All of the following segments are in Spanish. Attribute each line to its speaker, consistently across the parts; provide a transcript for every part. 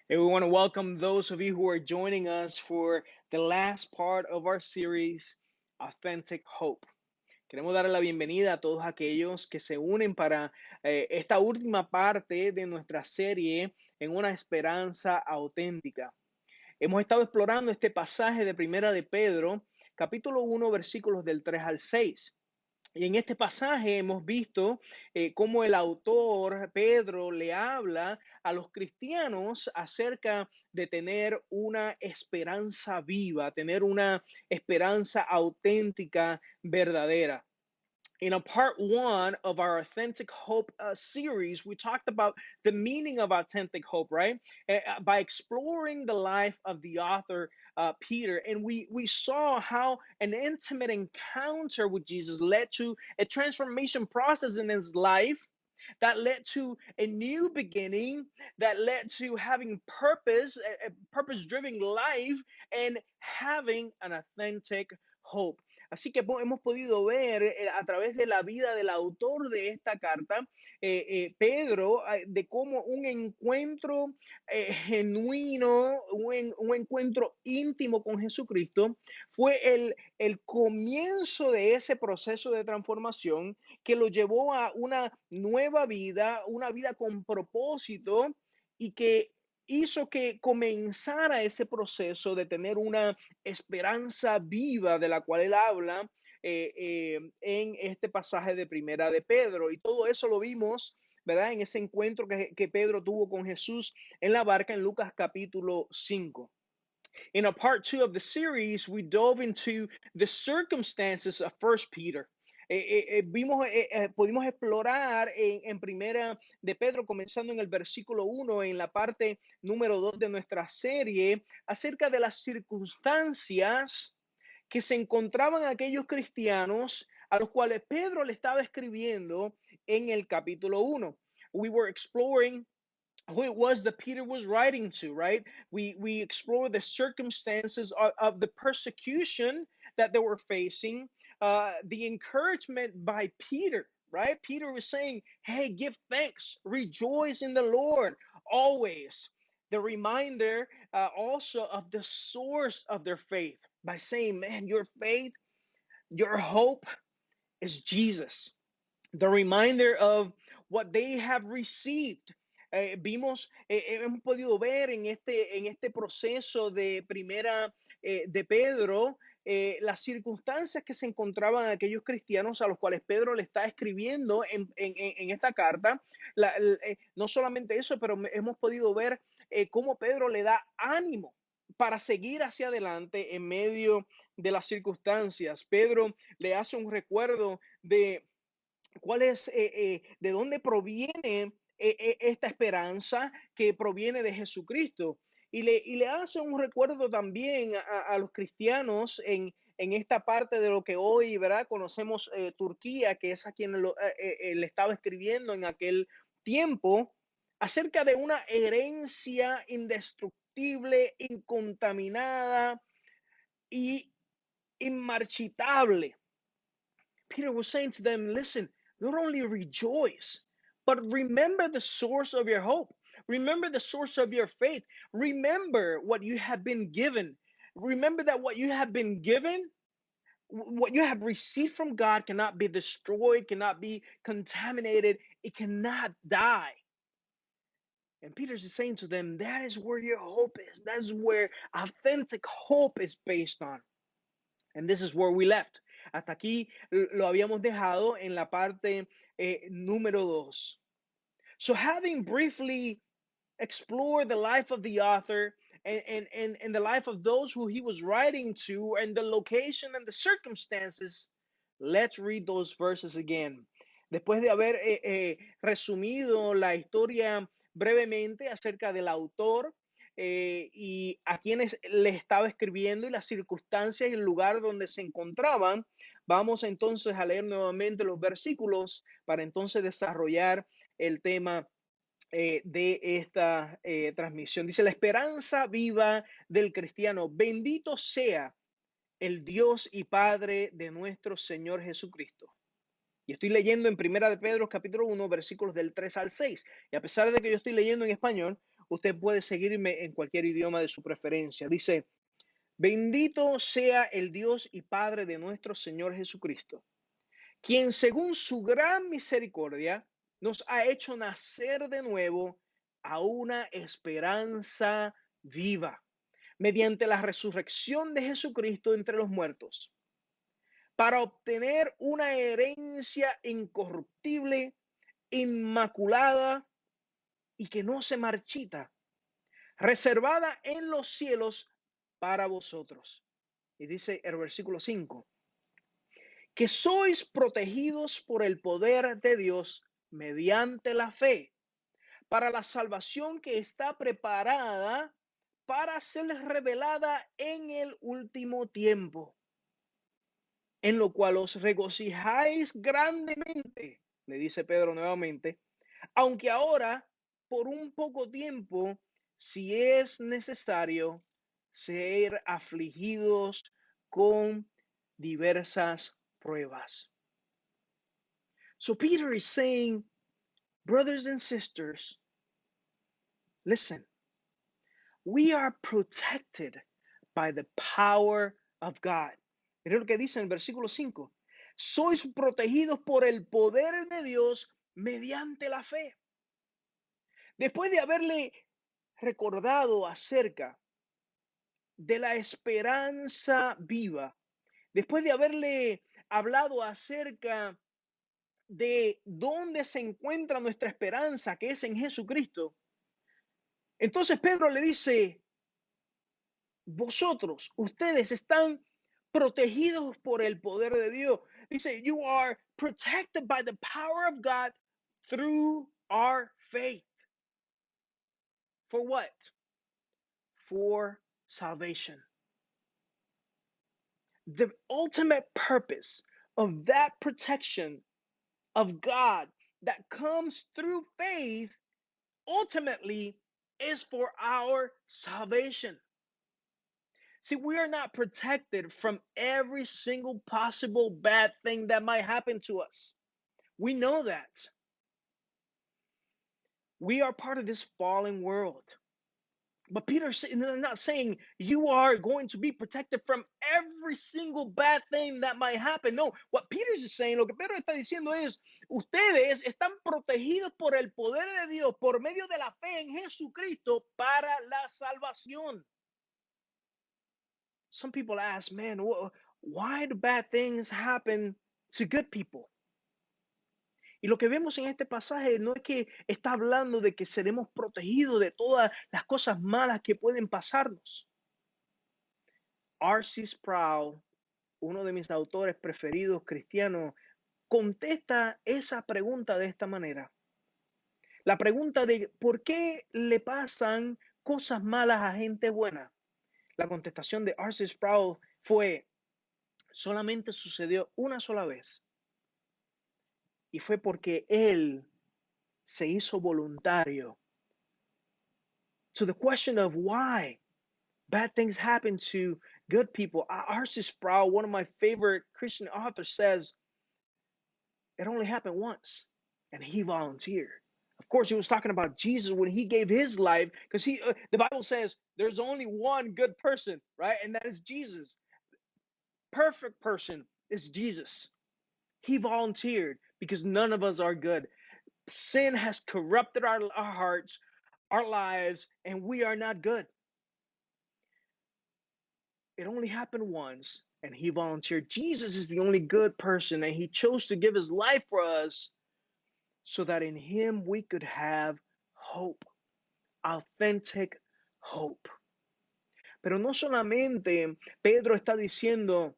Speaker 1: And we want to welcome those of you who are joining us for the last part of our series, Authentic Hope. Queremos darle la bienvenida a todos aquellos que se unen para esta última parte de nuestra serie en una esperanza auténtica. Hemos estado explorando este pasaje de Primera de Pedro, capítulo 1, versículos del 3 al 6. Y en este pasaje hemos visto cómo el autor Pedro le habla a los cristianos acerca de tener una esperanza viva, tener una esperanza auténtica, verdadera. In a part one of our Authentic Hope series, we talked about the meaning of authentic hope, right? By exploring the life of the author, Peter. And we saw how an intimate encounter with Jesus led to a transformation process in his life that led to a new beginning, that led to having purpose, a purpose driven life, and having an authentic hope. Así que hemos podido ver a través de la vida del autor de esta carta, Pedro, de cómo un encuentro genuino, un encuentro íntimo con Jesucristo fue el comienzo de ese proceso de transformación que lo llevó a una nueva vida, una vida con propósito y que hizo que comenzara ese proceso de tener una esperanza viva de la cual él habla en este pasaje de Primera de Pedro. Y todo eso lo vimos, ¿verdad? En ese encuentro que Pedro tuvo con Jesús en la barca en Lucas capítulo 5. In a part two of the series, we dove into the circumstances of First Peter. Pudimos explorar en primera de Pedro, comenzando en el versículo 1, en la parte número 2 de nuestra serie, acerca de las circunstancias que se encontraban aquellos cristianos a los cuales Pedro le estaba escribiendo en el capítulo 1. We were exploring who it was that Peter was writing to, right? We explore the circumstances of the persecution that they were facing, the encouragement by Peter, right? Peter was saying, "Hey, give thanks, rejoice in the Lord always." The reminder also of the source of their faith by saying, "Man, your faith, your hope is Jesus." The reminder of what they have received. Hemos podido ver en este proceso de primera de Pedro, las circunstancias que se encontraban aquellos cristianos a los cuales Pedro le está escribiendo en esta carta. No solamente eso, pero hemos podido ver cómo Pedro le da ánimo para seguir hacia adelante en medio de las circunstancias. Pedro le hace un recuerdo de cuál es, de dónde proviene esta esperanza que proviene de Jesucristo. Y le hace un recuerdo también a los cristianos en esta parte de lo que hoy, ¿verdad? Conocemos Turquía, que es a quien le estaba escribiendo en aquel tiempo, acerca de una herencia indestructible, incontaminada y inmarchitable. Peter was saying to them, listen, not only rejoice, but remember the source of your hope. Remember the source of your faith. Remember what you have been given. Remember that what you have been given, what you have received from God cannot be destroyed, cannot be contaminated, it cannot die. And Peter's is saying to them, that is where your hope is. That's where authentic hope is based on. And this is where we left. Hasta aquí lo habíamos dejado en la parte número 2. So having briefly explored the life of the author and the life of those who he was writing to and the location and the circumstances, let's read those verses again. Después de haber resumido la historia brevemente acerca del autor, y a quienes le estaba escribiendo y las circunstancias y el lugar donde se encontraban, vamos entonces a leer nuevamente los versículos para entonces desarrollar el tema de esta transmisión. Dice, la esperanza viva del cristiano. Bendito sea el Dios y Padre de nuestro Señor Jesucristo. Y estoy leyendo en Primera de Pedro capítulo 1 versículos del 3 al 6. Y a pesar de que yo estoy leyendo en español, Usted puede seguirme en cualquier idioma de su preferencia. Dice, bendito sea el Dios y Padre de nuestro Señor Jesucristo, quien según su gran misericordia nos ha hecho nacer de nuevo a una esperanza viva, mediante la resurrección de Jesucristo entre los muertos, para obtener una herencia incorruptible, inmaculada y que no se marchita, reservada en los cielos para vosotros. Y dice el versículo 5, que sois protegidos por el poder de Dios mediante la fe, para la salvación que está preparada para ser revelada en el último tiempo, en lo cual os regocijáis grandemente, le dice Pedro nuevamente, aunque ahora, por un poco tiempo, si es necesario, ser afligidos con diversas pruebas. So Peter is saying, brothers and sisters, listen, we are protected by the power of God. Mira lo que dice en el versículo 5. Sois protegidos por el poder de Dios mediante la fe. Después de haberle recordado acerca de la esperanza viva, después de haberle hablado acerca de dónde se encuentra nuestra esperanza, que es en Jesucristo, entonces Pedro le dice, vosotros, ustedes están protegidos por el poder de Dios. Dice, you are protected by the power of God through our faith. For what? For salvation. The ultimate purpose of that protection of God that comes through faith ultimately is for our salvation. See, we are not protected from every single possible bad thing that might happen to us. We know that. We are part of this fallen world. But Peter's not saying you are going to be protected from every single bad thing that might happen. No, what Peter's is saying, lo que Pedro está diciendo es, ustedes están protegidos por el poder de Dios por medio de la fe en Jesucristo para la salvación. Some people ask, man, why do bad things happen to good people? Y lo que vemos en este pasaje no es que está hablando de que seremos protegidos de todas las cosas malas que pueden pasarnos. R.C. Sproul, uno de mis autores preferidos cristianos, contesta esa pregunta de esta manera. La pregunta de ¿por qué le pasan cosas malas a gente buena? La contestación de R.C. Sproul fue, solamente sucedió una sola vez. Y fue porque él se hizo voluntario. So the question of why bad things happen to good people, R.C. Sproul, one of my favorite Christian authors, says it only happened once, and he volunteered. Of course, he was talking about Jesus when he gave his life, because the Bible says there's only one good person, right? And that is Jesus. Perfect person is Jesus. He volunteered because none of us are good. Sin has corrupted our hearts, our lives, and we are not good. It only happened once, and he volunteered. Jesus is the only good person, and he chose to give his life for us so that in him we could have hope, authentic hope. Pero no solamente Pedro está diciendo,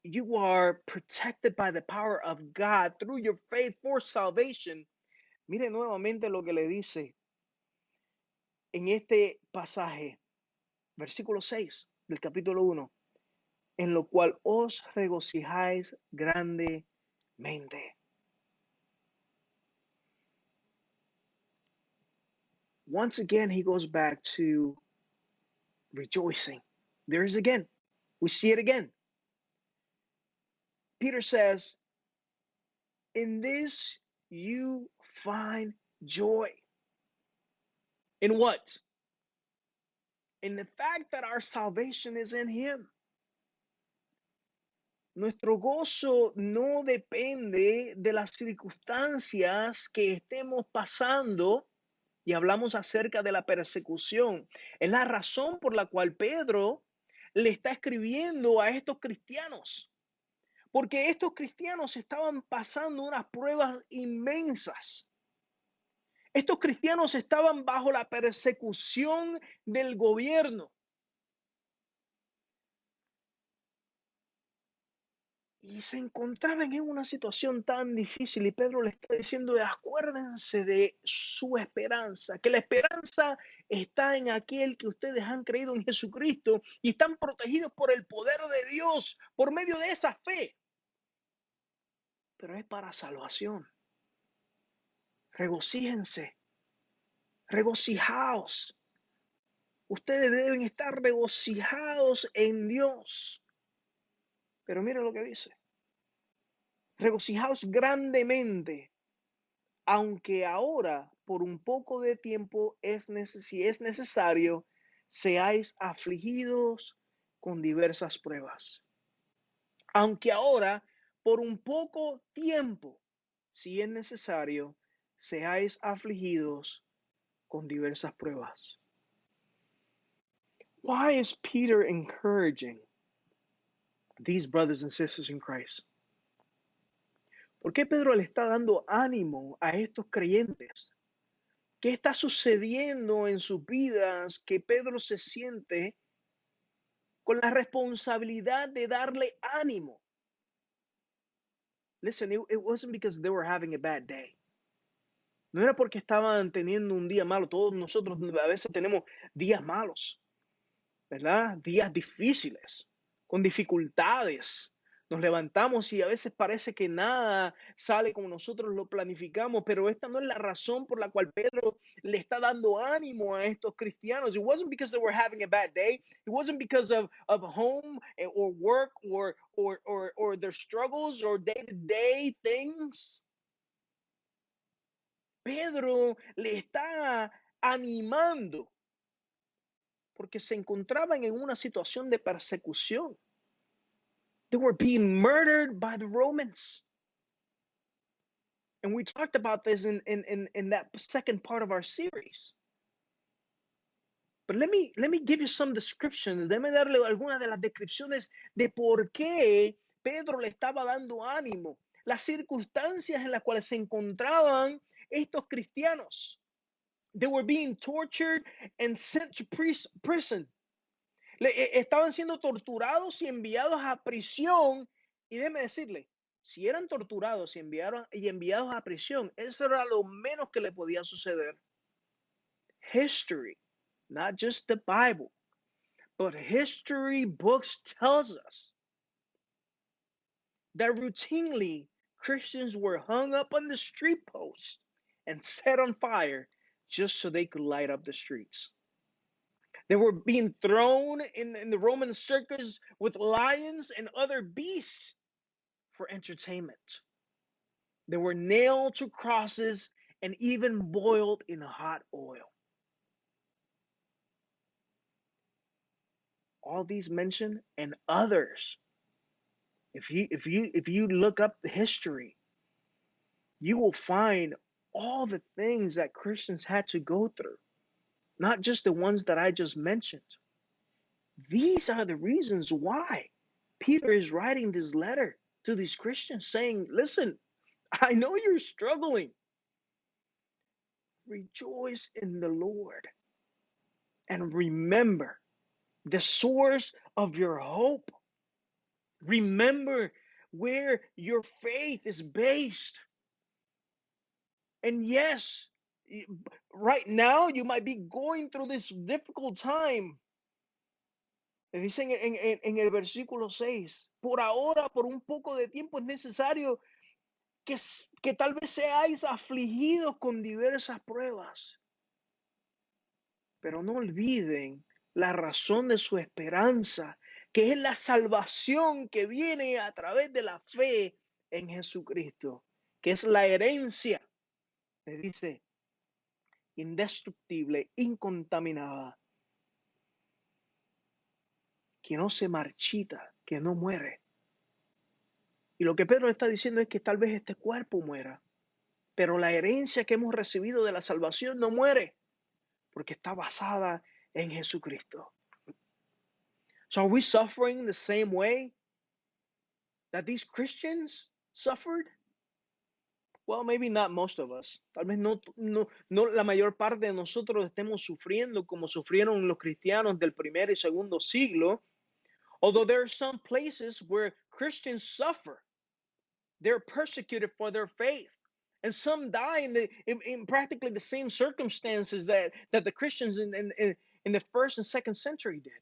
Speaker 1: you are protected by the power of God through your faith for salvation. Mire nuevamente lo que le dice en este pasaje, versículo 6 del capítulo 1, en lo cual os regocijáis grandemente. Once again, he goes back to rejoicing. There is again. We see it again. Peter says, in this you find joy. In what? In the fact that our salvation is in him. Nuestro gozo no depende de las circunstancias que estemos pasando y hablamos acerca de la persecución. Es la razón por la cual Pedro le está escribiendo a estos cristianos, porque estos cristianos estaban pasando unas pruebas inmensas. Estos cristianos estaban bajo la persecución del gobierno. Y se encontraban en una situación tan difícil y Pedro le está diciendo, acuérdense de su esperanza, que la esperanza está en aquel que ustedes han creído en Jesucristo y están protegidos por el poder de Dios por medio de esa fe. Pero es para salvación. Regocíjense, regocijaos. Ustedes deben estar regocijados en Dios. Pero mira lo que dice. Regocijaos grandemente, aunque ahora por un poco de tiempo si es necesario, seáis afligidos con diversas pruebas. Aunque ahora por un poco tiempo, si es necesario, seáis afligidos con diversas pruebas. Why is Peter encouraging these brothers and sisters in Christ? ¿Por qué Pedro le está dando ánimo a estos creyentes? ¿Qué está sucediendo en sus vidas que Pedro se siente con la responsabilidad de darle ánimo? Listen, it wasn't because they were having a bad day. No era porque estaban teniendo un día malo. Todos nosotros a veces tenemos días malos, ¿verdad? Días difíciles, con dificultades. Nos levantamos y a veces parece que nada sale como nosotros lo planificamos, pero esta no es la razón por la cual Pedro le está dando ánimo a estos cristianos. It wasn't because they were having a bad day. It wasn't because of home or work or their struggles or day-to-day things. Pedro le está animando porque se encontraban en una situación de persecución. They were being murdered by the Romans. And we talked about this in that second part of our series. But let me give you some description. Déjame darle algunas de las descripciones de por qué Pedro le estaba dando ánimo. Las circunstancias en las cuales se encontraban estos cristianos. They were being tortured and sent to prison. Estaban siendo torturados y enviados a prisión. Y déjeme decirle, si eran torturados y enviados a prisión, eso era lo menos que le podía suceder. History, not just the Bible, but history books tells us that routinely Christians were hung up on the street posts and set on fire just so they could light up the streets. They were being thrown in the Roman circus with lions and other beasts for entertainment. They were nailed to crosses and even boiled in hot oil. All these mentioned and others. If you look up the history, you will find all the things that Christians had to go through, not just the ones that I just mentioned. These are the reasons why Peter is writing this letter to these Christians saying, listen, I know you're struggling. Rejoice in the Lord and remember the source of your hope. Remember where your faith is based. And yes, right now you might be going through this difficult time. Dicen en el versículo 6, por ahora, por un poco de tiempo es necesario que tal vez seáis afligidos con diversas pruebas. Pero no olviden la razón de su esperanza, que es la salvación que viene a través de la fe en Jesucristo, que es la herencia. Le dice, indestructible, incontaminada, que no se marchita, que no muere. Y lo que Pedro está diciendo es que tal vez este cuerpo muera, pero la herencia que hemos recibido de la salvación no muere, porque está basada en Jesucristo. So are we suffering the same way that these Christians suffered? Well, maybe not most of us. Tal vez no la mayor parte de nosotros estemos sufriendo como sufrieron los cristianos del primer y segundo siglo. Although there are some places where Christians suffer, they're persecuted for their faith. And some die in practically the same circumstances that the Christians in the first and second century did.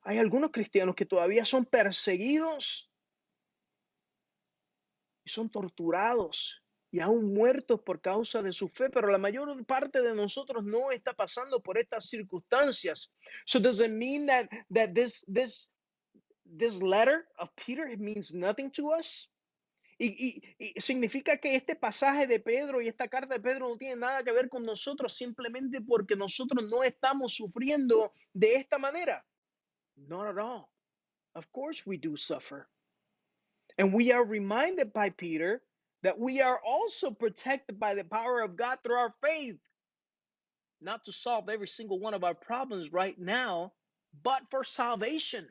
Speaker 1: Hay algunos cristianos que todavía son perseguidos y son torturados y aún muertos por causa de su fe, pero la mayor parte de nosotros no está pasando por estas circunstancias. So does it mean that this letter of Peter means nothing to us? Y significa que este pasaje de Pedro y esta carta de Pedro no tiene nada que ver con nosotros simplemente porque nosotros no estamos sufriendo de esta manera. Not at all. Of course we do suffer. And we are reminded by Peter that we are also protected by the power of God through our faith, not to solve every single one of our problems right now, but for salvation.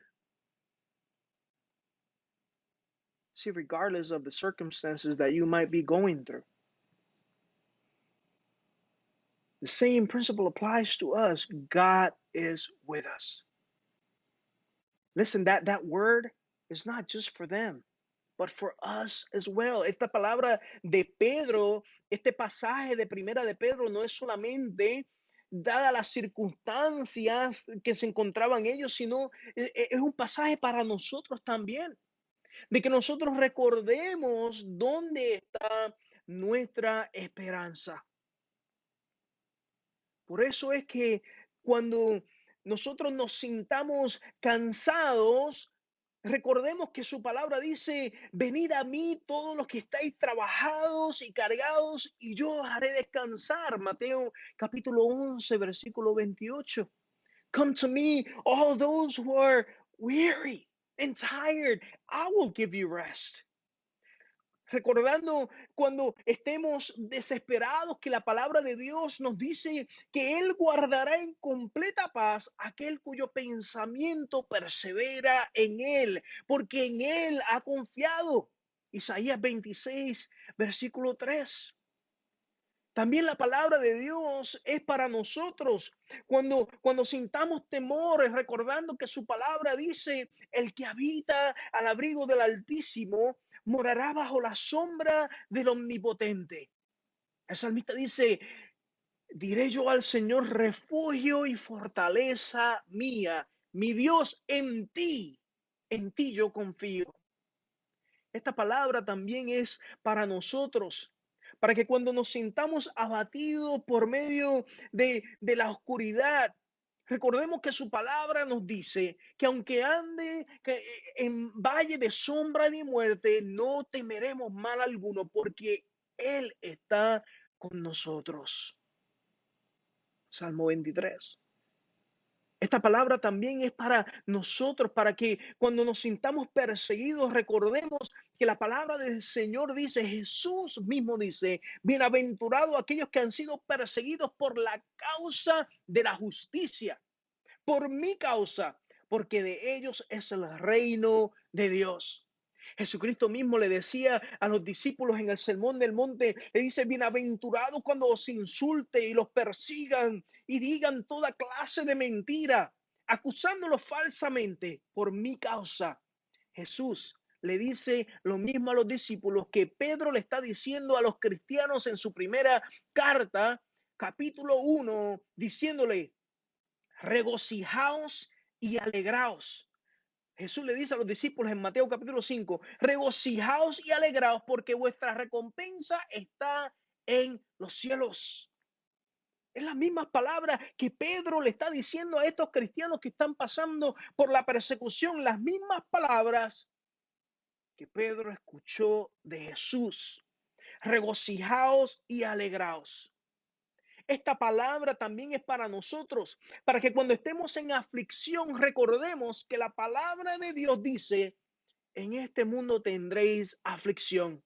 Speaker 1: See, regardless of the circumstances that you might be going through, the same principle applies to us. God is with us. Listen, that word is not just for them, but for us as well. Esta palabra de Pedro, este pasaje de primera de Pedro no es solamente dada las circunstancias que se encontraban ellos, sino es un pasaje para nosotros también, de que nosotros recordemos dónde está nuestra esperanza. Por eso es que cuando nosotros nos sintamos cansados, recordemos que su palabra dice, venid a mí todos los que estáis trabajados y cargados y yo os haré descansar. Mateo capítulo 11, versículo 28. Come to me, all those who are weary and tired, I will give you rest. Recordando cuando estemos desesperados que la palabra de Dios nos dice que Él guardará en completa paz aquel cuyo pensamiento persevera en Él, porque en Él ha confiado. Isaías 26, versículo 3. También la palabra de Dios es para nosotros. Cuando sintamos temores, recordando que su palabra dice, el que habita al abrigo del Altísimo morará bajo la sombra del Omnipotente. El salmista dice, diré yo al Señor, refugio y fortaleza mía, mi Dios, en ti yo confío. Esta palabra también es para nosotros, para que cuando nos sintamos abatidos por medio de la oscuridad, recordemos que su palabra nos dice que aunque ande en valle de sombra y de muerte, no temeremos mal alguno, porque Él está con nosotros. Salmo 23. Esta palabra también es para nosotros, para que cuando nos sintamos perseguidos, recordemos que la palabra del Señor dice, Jesús mismo dice, bienaventurados aquellos que han sido perseguidos por la causa de la justicia, por mi causa, porque de ellos es el reino de Dios. Jesucristo mismo le decía a los discípulos en el Sermón del Monte, le dice, bienaventurados cuando os insulte y los persigan y digan toda clase de mentira, acusándolos falsamente por mi causa. Jesús le dice lo mismo a los discípulos que Pedro le está diciendo a los cristianos en su primera carta, capítulo 1, diciéndole, regocijaos y alegraos. Jesús le dice a los discípulos en Mateo capítulo 5, regocijaos y alegraos porque vuestra recompensa está en los cielos. Es las mismas palabras que Pedro le está diciendo a estos cristianos que están pasando por la persecución, las mismas palabras que Pedro escuchó de Jesús. Regocijaos y alegraos. Esta palabra también es para nosotros, para que cuando estemos en aflicción recordemos que la palabra de Dios dice, en este mundo tendréis aflicción,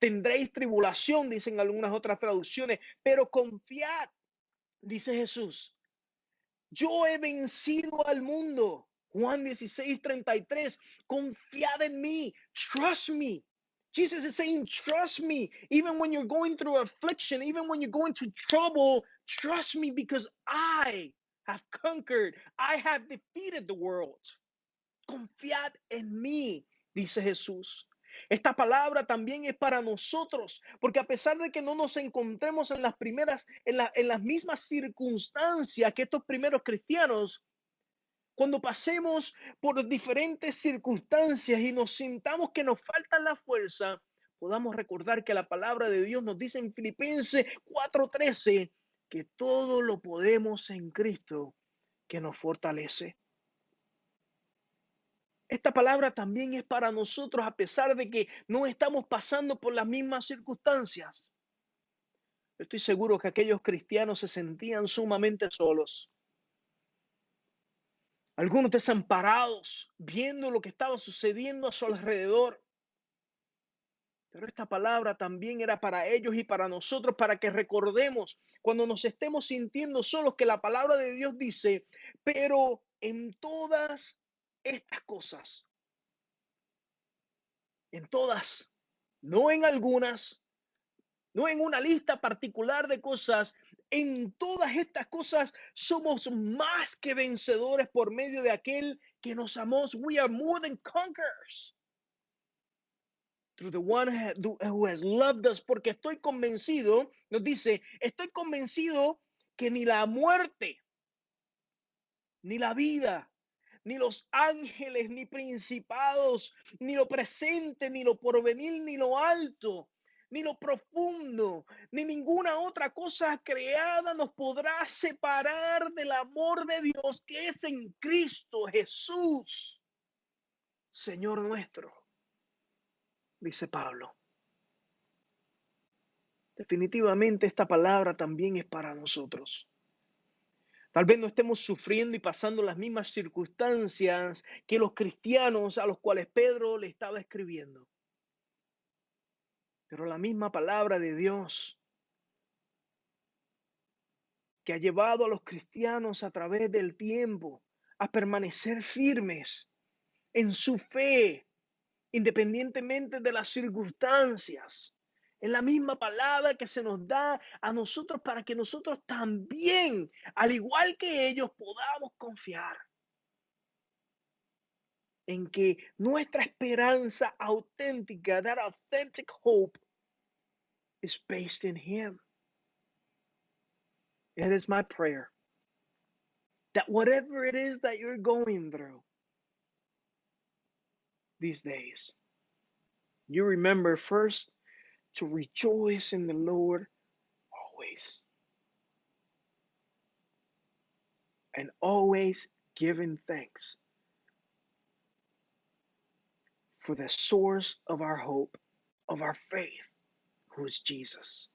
Speaker 1: tendréis tribulación, dicen algunas otras traducciones, pero confiad, dice Jesús, yo he vencido al mundo. Juan 16:33, confiad en mí, trust me. Jesus is saying, trust me. Even when you're going through affliction, even when you're going through trouble, trust me because I have conquered. I have defeated the world. Confiad en mí, dice Jesús. Esta palabra también es para nosotros, porque a pesar de que no nos encontremos en las primeras, en las mismas circunstancias que estos primeros cristianos, cuando pasemos por diferentes circunstancias y nos sintamos que nos falta la fuerza, podamos recordar que la palabra de Dios nos dice en Filipenses 4:13 que todo lo podemos en Cristo que nos fortalece. Esta palabra también es para nosotros a pesar de que no estamos pasando por las mismas circunstancias. Estoy seguro que aquellos cristianos se sentían sumamente solos, algunos desamparados, viendo lo que estaba sucediendo a su alrededor. Pero esta palabra también era para ellos y para nosotros, para que recordemos cuando nos estemos sintiendo solos que la palabra de Dios dice, pero en todas estas cosas, en todas, no en algunas, no en una lista particular de cosas, en todas estas cosas somos más que vencedores por medio de aquel que nos amó. We are more than conquerors through the one who has loved us, porque estoy convencido, nos dice, estoy convencido que ni la muerte, ni la vida, ni los ángeles, ni principados, ni lo presente, ni lo porvenir, ni lo alto, ni lo profundo, ni ninguna otra cosa creada nos podrá separar del amor de Dios que es en Cristo Jesús, Señor nuestro, dice Pablo. Definitivamente esta palabra también es para nosotros. Tal vez no estemos sufriendo y pasando las mismas circunstancias que los cristianos a los cuales Pedro le estaba escribiendo. Pero la misma palabra de Dios que ha llevado a los cristianos a través del tiempo a permanecer firmes en su fe, independientemente de las circunstancias. Es la misma palabra que se nos da a nosotros para que nosotros también, al igual que ellos, podamos confiar en que nuestra esperanza auténtica, that authentic hope, is based in Him. It is my prayer that whatever it is that you're going through these days, you remember first to rejoice in the Lord always, and always giving thanks for the source of our hope, of our faith, who is Jesus.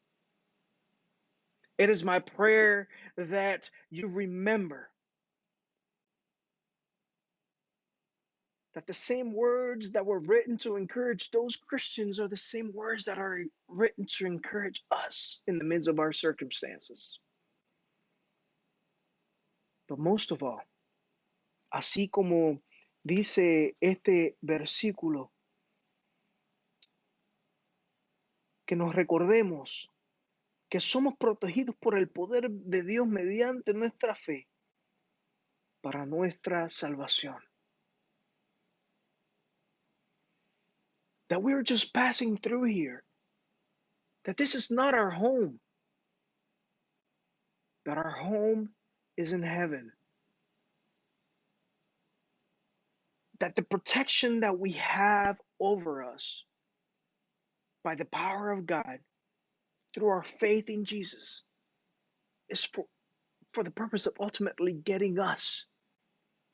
Speaker 1: It is my prayer that you remember that the same words that were written to encourage those Christians are the same words that are written to encourage us in the midst of our circumstances. But most of all, así como dice este versículo, que nos recordemos que somos protegidos por el poder de Dios mediante nuestra fe para nuestra salvación. That we're just passing through here. That this is not our home. That our home is in heaven. That the protection that we have over us by the power of God through our faith in Jesus is for the purpose of ultimately getting us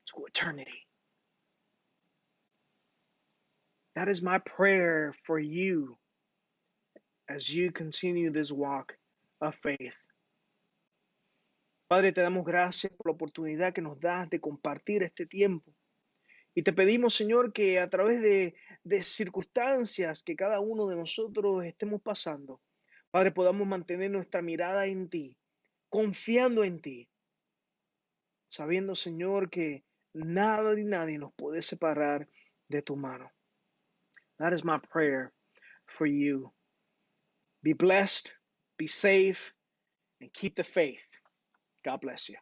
Speaker 1: to eternity. That is my prayer for you as you continue this walk of faith. Padre, te damos gracias por la oportunidad que nos das de compartir este tiempo. Y te pedimos, Señor, que a través de circunstancias que cada uno de nosotros estemos pasando, Padre, podamos mantener nuestra mirada en ti, confiando en ti, sabiendo, Señor, que nada ni nadie nos puede separar de tu mano. That is my prayer for you. Be blessed, be safe, and keep the faith. God bless you.